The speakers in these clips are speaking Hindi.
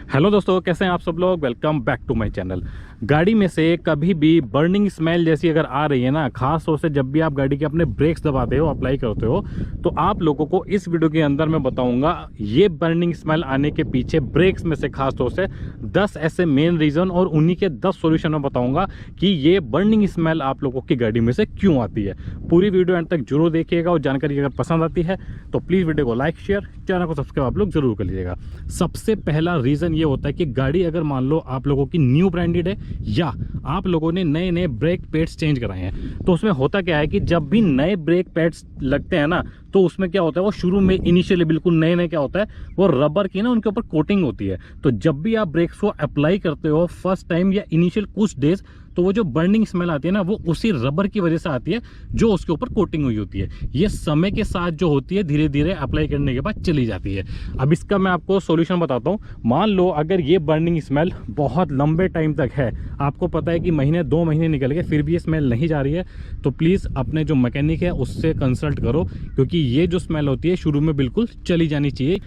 हेलो दोस्तों, कैसे हैं आप सब लोग। Welcome back to my channel. गाड़ी में से कभी भी बर्निंग स्मेल जैसी अगर आ रही है ना, खास तौर से जब भी आप गाड़ी के अपने ब्रेक्स दबाते हो, अप्लाई करते हो, तो आप लोगों को इस वीडियो के अंदर मैं बताऊंगा ये बर्निंग स्मेल आने के पीछे ब्रेक्स में से खास तौर से 10 ऐसे मेन रीज़न और उन्हीं के 10 सॉल्यूशन मैं बताऊंगा कि ये बर्निंग स्मेल आप लोगों की गाड़ी में से क्यों आती है। पूरी वीडियो एंड तक जरूर देखिएगा और जानकारी अगर पसंद आती है तो प्लीज़ वीडियो को लाइक, शेयर, चैनल को सब्सक्राइब आप लोग जरूर कर लीजिएगा। सबसे पहला रीज़न ये होता है कि गाड़ी अगर मान लो आप लोगों की न्यू ब्रांडेड है या आप लोगों ने नए नए ब्रेक पैड्स चेंज कराए हैं, तो उसमें होता क्या है कि जब भी नए ब्रेक पैड्स लगते हैं ना, तो उसमें क्या होता है, वो शुरू में इनिशियली बिल्कुल नए नए क्या होता है, वो रबर की ना उनके ऊपर कोटिंग होती है। तो जब भी आप ब्रेक्स को अप्लाई करते हो फर्स्ट टाइम या इनिशियल कुछ डेज, तो वो जो बर्निंग स्मेल आती है ना, वो उसी रबर की वजह से आती है जो उसके ऊपर कोटिंग हुई होती है। ये समय के साथ जो होती है धीरे धीरे अप्लाई करने के बाद चली जाती है। अब इसका मैं आपको सॉल्यूशन बताता हूँ। मान लो अगर ये बर्निंग स्मेल बहुत लंबे टाइम तक है, आपको पता है कि महीने 2 महीने निकल गए फिर भी ये स्मेल नहीं जा रही है, तो प्लीज़ अपने जो मैकेनिक है उससे कंसल्ट करो, क्योंकि ये जो स्मेल होती है शुरू में बिल्कुल चली जानी चाहिए।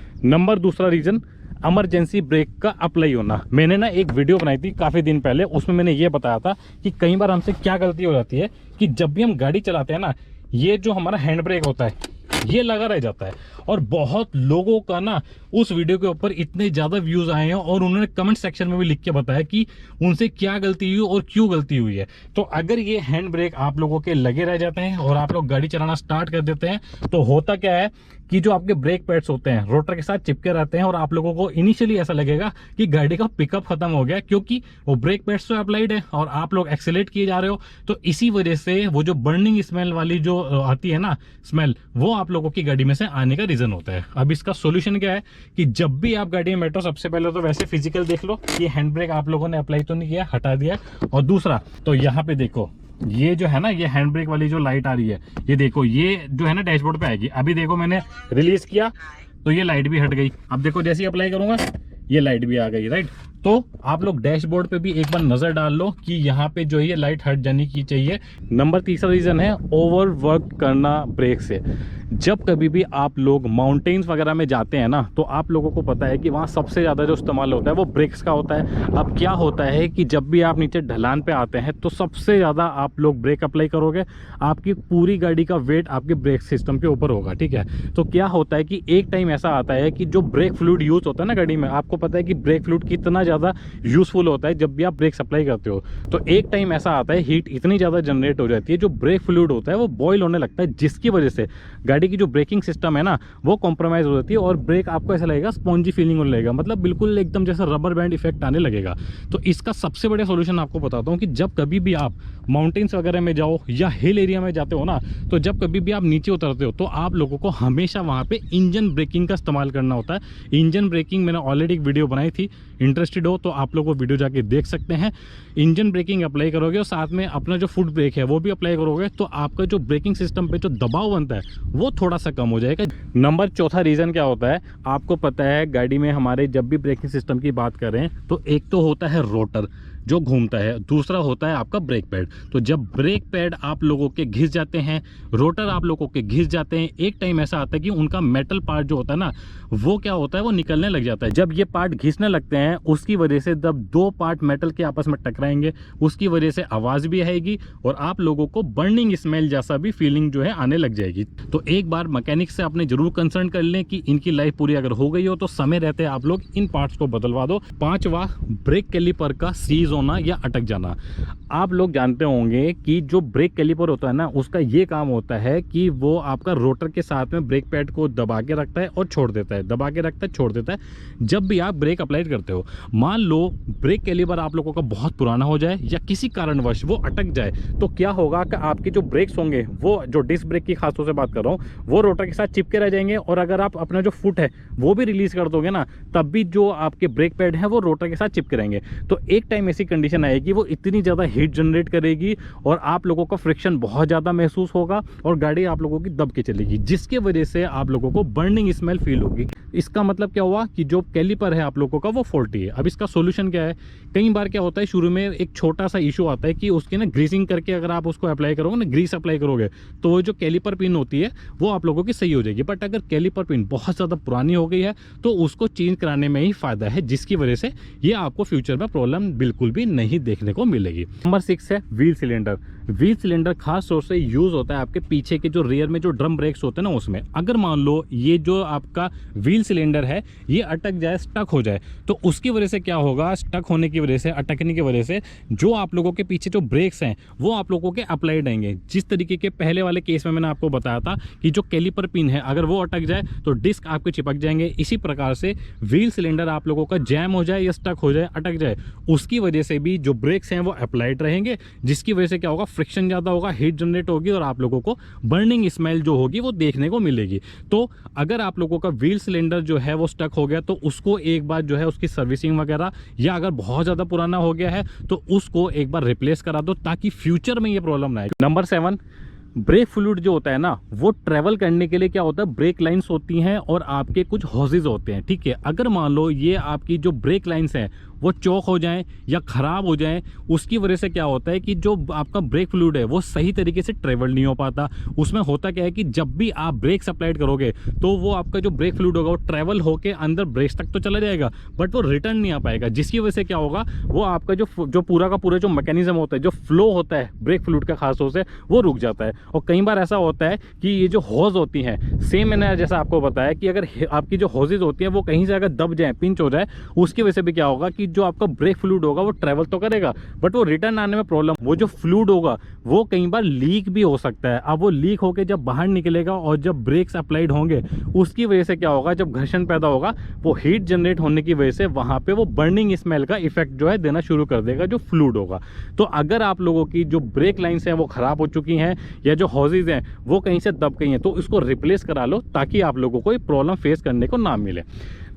दूसरा रीज़न इमरजेंसी ब्रेक का अप्लाई होना। मैंने ना एक वीडियो बनाई थी काफ़ी दिन पहले, उसमें मैंने ये बताया था कि कई बार हमसे क्या गलती हो जाती है कि जब भी हम गाड़ी चलाते हैं ना, ये जो हमारा हैंड ब्रेक होता है ये लगा रह जाता है। और बहुत लोगों का ना उस वीडियो के ऊपर इतने ज़्यादा व्यूज़ आए हैं और उन्होंने कमेंट सेक्शन में भी लिख के बताया कि उनसे क्या गलती हुई और क्यों गलती हुई है। तो अगर ये हैंड ब्रेक आप लोगों के लगे रह जाते हैं और आप लोग गाड़ी चलाना स्टार्ट कर देते हैं, तो होता क्या है कि जो आपके ब्रेक पैड्स होते हैं रोटर के साथ चिपके रहते हैं और आप लोगों को इनिशियली ऐसा लगेगा कि गाड़ी का पिकअप खत्म हो गया, क्योंकि वो ब्रेक पैड्स तो अप्लाइड है और आप लोग एक्सेलेरेट किए जा रहे हो। तो इसी वजह से वो जो बर्निंग स्मेल वाली जो आती है ना स्मेल, वो आप लोगों की गाड़ी में से आने का रीजन होता है। अब इसका सोल्यूशन क्या है कि जब भी आप गाड़ी में बैठो, सबसे पहले तो वैसे फिजिकल देख लो कि हैंड ब्रेक आप लोगों ने अप्लाई तो नहीं किया, हटा दिया। और दूसरा तो यहाँ पे देखो, ये जो है ना, ये हैंड ब्रेक वाली जो लाइट आ रही है, ये देखो, ये जो है ना डैशबोर्ड पे आएगी। अभी देखो मैंने रिलीज किया तो ये लाइट भी हट गई। अब देखो जैसे ही अप्लाई करूंगा ये लाइट भी आ गई, राइट। तो आप लोग डैशबोर्ड पे भी एक बार नजर डाल लो कि यहाँ पे जो है ये लाइट हट जानी की चाहिए। तीसरा रीजन है ओवर वर्क करना ब्रेक से। जब कभी भी आप लोग माउंटेन्स वगैरह में जाते हैं ना, तो आप लोगों को पता है कि वहाँ सबसे ज़्यादा जो इस्तेमाल होता है वो ब्रेक्स का होता है। अब क्या होता है कि जब भी आप नीचे ढलान पे आते हैं तो सबसे ज़्यादा आप लोग ब्रेक अप्लाई करोगे, आपकी पूरी गाड़ी का वेट आपके ब्रेक सिस्टम के ऊपर होगा, ठीक है। तो क्या होता है कि एक टाइम ऐसा आता है कि जो ब्रेक फ्लूइड यूज़ होता है ना गाड़ी में, आपको पता है कि ब्रेक फ्लूइड कितना ज़्यादा यूज़फुल होता है जब भी आप ब्रेक्स अप्लाई करते हो। तो एक टाइम ऐसा आता है हीट इतनी ज़्यादा जनरेट हो जाती है, जो ब्रेक फ्लूइड होता है वो बॉयल होने लगता है, जिसकी वजह से गाड़ी की जो ब्रेकिंग सिस्टम है ना वो कॉम्प्रोमाइज हो जाती है और ब्रेक आपको ऐसा लगेगा स्पॉन्जी फीलिंग होने लगेगा, मतलब बिल्कुल एकदम जैसे रबर बैंड इफेक्ट आने लगेगा। तो इसका सबसे बड़ा सॉल्यूशन आपको बताता हूँ कि जब कभी भी आप माउंटेन्स वगैरह में जाओ या हिल एरिया में जाते हो ना, तो जब कभी भी आप नीचे उतरते हो तो आप लोगों को हमेशा वहाँ पे इंजन ब्रेकिंग का इस्तेमाल करना होता है। इंजन ब्रेकिंग मैंने ऑलरेडी एक वीडियो बनाई थी, इंटरेस्टेड हो तो आप लोग वो वीडियो जाके देख सकते हैं। इंजन ब्रेकिंग अप्लाई करोगे और साथ में अपना जो फुट ब्रेक है वो भी अप्लाई करोगे, तो आपका जो ब्रेकिंग सिस्टम पे जो दबाव बनता है वो थोड़ा सा कम हो जाएगा। चौथा रीज़न क्या होता है, आपको पता है गाड़ी में हमारे जब भी ब्रेकिंग सिस्टम की बात करें तो एक तो होता है रोटर जो घूमता है, दूसरा होता है आपका ब्रेक पैड। तो जब ब्रेक पैड आप लोगों के घिस जाते हैं, रोटर आप लोगों के घिस जाते हैं, एक टाइम ऐसा आता है कि उनका मेटल पार्ट जो होता है ना, वो क्या होता है, वो निकलने लग जाता है। जब ये पार्ट घिसने लगते हैं उसकी वजह से जब 2 पार्ट मेटल के आपस में टकराएंगे, उसकी वजह से आवाज़ भी आएगी और आप लोगों को बर्निंग स्मेल जैसा भी फीलिंग जो है आने लग जाएगी। तो एक बार मैकेनिक से आपने जरूर कंसर्न कर लें कि इनकी लाइफ पूरी अगर हो गई हो तो समय रहते आप लोग इन पार्ट्स को बदलवा दो। 5वां, ब्रेक कैलिपर का सीज होना या अटक जाना। आप लोग जानते होंगे कि जो ब्रेक कैलिपर होता है ना, उसका ये काम होता है कि वो आपका रोटर के साथ में ब्रेक पैड को दबा के रखता है और छोड़ देता है, दबा के रखता है छोड़ देता है। जब भी आप ब्रेक अप्लाई करते हो, मान लो ब्रेक कैलिपर आप लोगों का बहुत पुराना हो जाए या किसी कारणवश वो अटक जाए, तो क्या होगा कि आपके जो ब्रेक्स होंगे, वो जो डिस्क ब्रेक की खासतौर से बात कर रहा हूँ, वो रोटर के साथ चिपके रह जाएंगे। और अगर आप अपना जो फुट है वो भी रिलीज कर दोगे ना, तब भी जो आपके ब्रेक पैड है वो रोटर के साथ चिपके रहेंगे। तो एक टाइम ऐसी कंडीशन आएगी वो इतनी ज़्यादा हीट जनरेट करेगी और आप लोगों का फ्रिक्शन बहुत ज़्यादा महसूस होगा और गाड़ी आप लोगों की दब के चलेगी, जिसके वजह से आप लोगों को बर्निंग स्मेल फील होगी। इसका मतलब क्या हुआ कि जो कैलिपर है आप लोगों का वो फॉल्टी है। अब इसका सोल्यूशन क्या है? कई बार क्या होता है शुरू में एक छोटा सा इशू आता है कि उसकी ना ग्रीसिंग करके अगर आप उसको अप्लाई करोगे ना, ग्रीस अप्लाई करोगे तो वो जो कैलिपर पिन होती है वो आप लोगों की सही हो जाएगी। बट अगर कैलिपर पिन बहुत ज़्यादा पुरानी हो गई है तो उसको चेंज कराने में ही फायदा है, जिसकी वजह से ये आपको फ्यूचर में प्रॉब्लम बिल्कुल भी नहीं देखने को मिलेगी। नंबर 6 है व्हील सिलेंडर। व्हील सिलेंडर खास तौर से यूज होता है आपके पीछे के जो रियर में जो ड्रम ब्रेक्स होते हैं ना उसमें। अगर मान लो ये जो आपका व्हील सिलेंडर है ये अटक जाए, स्टक हो जाए, तो उसकी वजह से क्या होगा? स्टक होने की वजह से, अटकने की वजह से जो आप लोगों के पीछे जो ब्रेक्स हैं वो आप लोगों के अप्लाइड रहेंगे। जिस तरीके के पहले वाले केस में मैंने आपको बताया था कि जो कैलिपर पिन है अगर वो अटक जाए तो डिस्क आपके चिपक जाएंगे, इसी प्रकार से व्हील सिलेंडर आप लोगों का जैम हो जाए या स्टक हो जाए, अटक जाए, उसकी वजह से भी जो ब्रेक्स हैं वो अप्लाइड रहेंगे, जिसकी वजह से क्या होगा? फ्रिक्शन ज़्यादा होगा, हीट जनरेट होगी और आप लोगों को बर्निंग स्मेल जो होगी वो देखने को मिलेगी। तो अगर आप लोगों का व्हील सिलेंडर जो है वो स्टक हो गया तो उसको एक बार जो है उसकी सर्विसिंग वगैरह, या अगर बहुत ज़्यादा पुराना हो गया है तो उसको एक बार रिप्लेस करा दो ताकि फ्यूचर में ये प्रॉब्लम ना आए। नंबर 7, ब्रेक फ्लूइड जो होता है ना वो ट्रेवल करने के लिए क्या होता है? ब्रेक लाइंस होती हैं और आपके कुछ हॉजेज होते हैं, ठीक है। अगर मान लो ये आपकी जो ब्रेक लाइंस हैं वो चौक हो जाएं या ख़राब हो जाएं, उसकी वजह से क्या होता है कि जो आपका ब्रेक फ्लूइड है वो सही तरीके से ट्रेवल नहीं हो पाता। उसमें होता क्या है कि जब भी आप ब्रेक्स अप्लाइड करोगे तो वो आपका जो ब्रेक फ्लूइड होगा वो ट्रेवल होकर अंदर ब्रेक्स तक तो चला जाएगा बट वो रिटर्न नहीं आ पाएगा, जिसकी वजह से क्या होगा? वो आपका जो पूरा का पूरा जो मैकेनिज्म होता है, जो फ्लो होता है ब्रेक फ्लूइड का खास तौर से, वो रुक जाता है। और कई बार ऐसा होता है कि ये जो हॉज होती हैं, सेम मैंने जैसा आपको बताया कि अगर आपकी जो हॉजेज होती हैं वो कहीं से अगर दब जाए, पिंच हो जाए, उसकी वजह से भी क्या होगा कि जो आपका ब्रेक फ्लूइड होगा वो ट्रैवल तो करेगा बट वो रिटर्न आने में प्रॉब्लम, वो जो फ्लूइड होगा वो कई बार लीक भी हो सकता है। अब वो लीक होकर जब बाहर निकलेगा और जब ब्रेक्स अप्लाइड होंगे उसकी वजह से क्या होगा? जब घर्षण पैदा होगा वो हीट जनरेट होने की वजह से वहां पे वो बर्निंग स्मेल का इफेक्ट जो है देना शुरू कर देगा जो फ्लूइड होगा। तो अगर आप लोगों की जो ब्रेक लाइंस हैं वो खराब हो चुकी हैं या जो हॉजेज हैं वो कहीं से दब गई हैं तो इसको रिप्लेस करा लो ताकि आप लोगों को प्रॉब्लम फेस करने को ना मिले।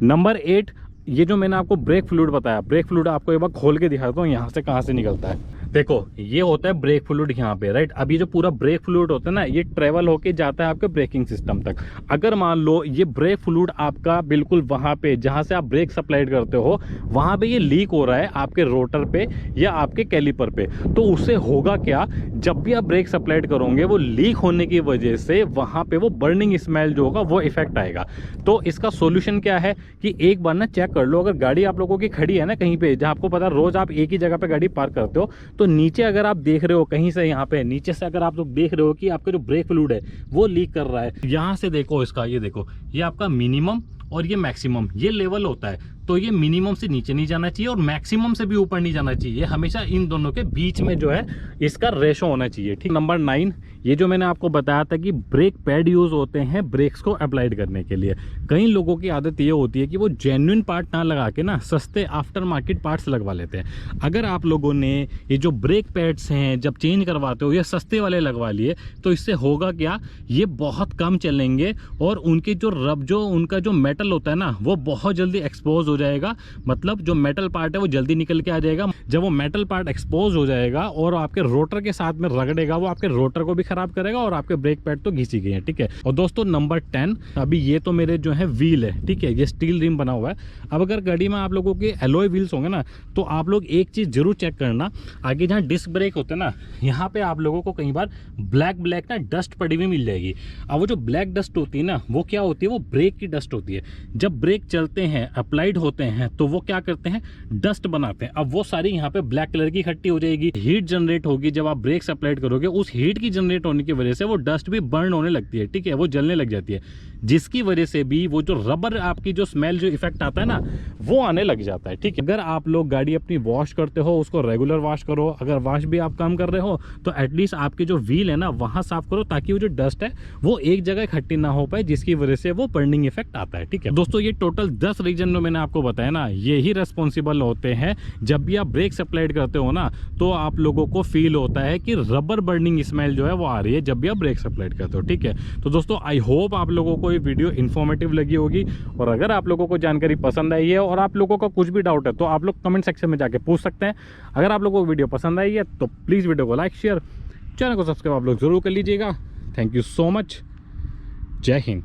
नंबर 8, ये जो मैंने आपको ब्रेक फ्लूइड बताया, ब्रेक फ्लूइड आपको एक बार खोल के दिखाता हूँ यहाँ से कहाँ से निकलता है। देखो ये होता है ब्रेक फ्लूइड यहाँ पे, राइट। अब ये जो पूरा ब्रेक फ्लूइड होता है ना ये ट्रेवल होके जाता है आपके ब्रेकिंग सिस्टम तक। अगर मान लो ये ब्रेक फ्लूइड आपका बिल्कुल वहाँ पे जहाँ से आप ब्रेक अप्लाइड करते हो वहाँ पे ये लीक हो रहा है आपके रोटर पे या आपके कैलिपर पे, तो उससे होगा क्या? जब भी आप ब्रेक अप्लाइड करोगे वो लीक होने की वजह से वहाँ पे वो बर्निंग स्मेल जो होगा वो इफेक्ट आएगा। तो इसका सोल्यूशन क्या है कि एक बार ना चेक कर लो, अगर गाड़ी आप लोगों की खड़ी है ना कहीं पे जहाँ आपको पता रोज आप एक ही जगह पे गाड़ी पार्क करते हो, तो नीचे अगर आप देख रहे हो कहीं से, यहाँ पे नीचे से अगर आप लोग देख रहे हो कि आपका जो ब्रेक फ्लूइड है वो लीक कर रहा है, यहाँ से देखो इसका, ये देखो ये आपका मिनिमम और ये मैक्सिमम ये लेवल होता है, तो ये मिनिमम से नीचे नहीं जाना चाहिए और मैक्सिमम से भी ऊपर नहीं जाना चाहिए। हमेशा इन दोनों के बीच में जो है इसका रेशो होना चाहिए, ठीक। नंबर 9, ये जो मैंने आपको बताया था कि ब्रेक पैड यूज होते हैं ब्रेक्स को अप्लाइड करने के लिए। कई लोगों की आदत ये होती है कि वो जेन्युइन पार्ट ना लगा के ना सस्ते आफ्टर मार्केट पार्ट्स लगवा लेते हैं। अगर आप लोगों ने ये जो ब्रेक पैड्स हैं जब चेंज करवाते हो ये सस्ते वाले लगवा लिए तो इससे होगा क्या? ये बहुत कम चलेंगे और उनके जो उनका जो मेटल होता है ना वो बहुत जल्दी एक्सपोज हो जाएगा, मतलब जो मेटल पार्ट है वो जल्दी निकल के आ जाएगा। जब वो मेटल पार्ट एक्सपोज हो जाएगा और आपके रोटर के साथ में रगड़ेगा वो आपके रोटर को भी खराब करेगा और आपके ब्रेक पैड तो घिसी गए हैं, ठीक है। और दोस्तों नंबर 10, अभी ये तो मेरे जो है व्हील है, ठीक है, ये स्टील रिम बना हुआ है। अब अगर गाड़ी में आप लोगों के एलॉय व्हील्स होंगे ना तो आप लोग एक चीज जरूर चेक करना, आगे जहाँ डिस्क ब्रेक होते हैं ना यहाँ पे आप लोगों को कई बार ब्लैक ना डस्ट पड़ी हुई मिल जाएगी। अब वो जो ब्लैक डस्ट होती है ना वो क्या होती है? वो ब्रेक की डस्ट होती है। जब ब्रेक चलते हैं अप्लाइड होते हैं तो वो क्या करते हैं? डस्ट बनाते हैं। अब वो सारी यहाँ पे ब्लैक कलर की इकट्ठी हो जाएगी, हीट जनरेट होगी। जब आप ब्रेक्स अप्लाइड करोगे उस हीट की जनरेट होने की वजह से वो डस्ट भी बर्न होने लगती है, ठीक है, वो जलने लग जाती है, जिसकी वजह से भी वो जो रबर आपकी जो स्मेल जो इफेक्ट आता है ना वो आने लग जाता है, ठीक है। अगर आप लोग गाड़ी अपनी वॉश करते हो उसको रेगुलर वॉश करो, अगर वॉश भी आप काम कर रहे हो तो एटलीस्ट आपके जो व्हील है ना वहां साफ करो ताकि वो जो डस्ट है वो एक जगह इकट्ठी ना हो पाए, जिसकी वजह से वो बर्निंग इफेक्ट आता है, ठीक है। दोस्तों ये टोटल 10 रीजन जो मैंने आपको बताया ना ये ही रेस्पॉन्सिबल होते हैं। जब भी आप ब्रेक्स अप्लाइड करते हो ना तो आप लोगों को फील होता है कि रबर बर्निंग स्मेल जो है वो आ रही है जब भी आप ब्रेक्स अप्लाइड करते हो, ठीक है। तो दोस्तों आई होप आप लोगों को ये वीडियो इन्फॉर्मेटिव लगी होगी। और अगर आप लोगों को जानकारी पसंद आई है और आप लोगों का कुछ भी डाउट है तो आप लोग कमेंट सेक्शन में जाके पूछ सकते हैं। अगर आप लोगों को वीडियो पसंद आई है तो प्लीज़ वीडियो को लाइक शेयर, चैनल को सब्सक्राइब आप लोग ज़रूर कर लीजिएगा। Thank you so much. जय हिंद।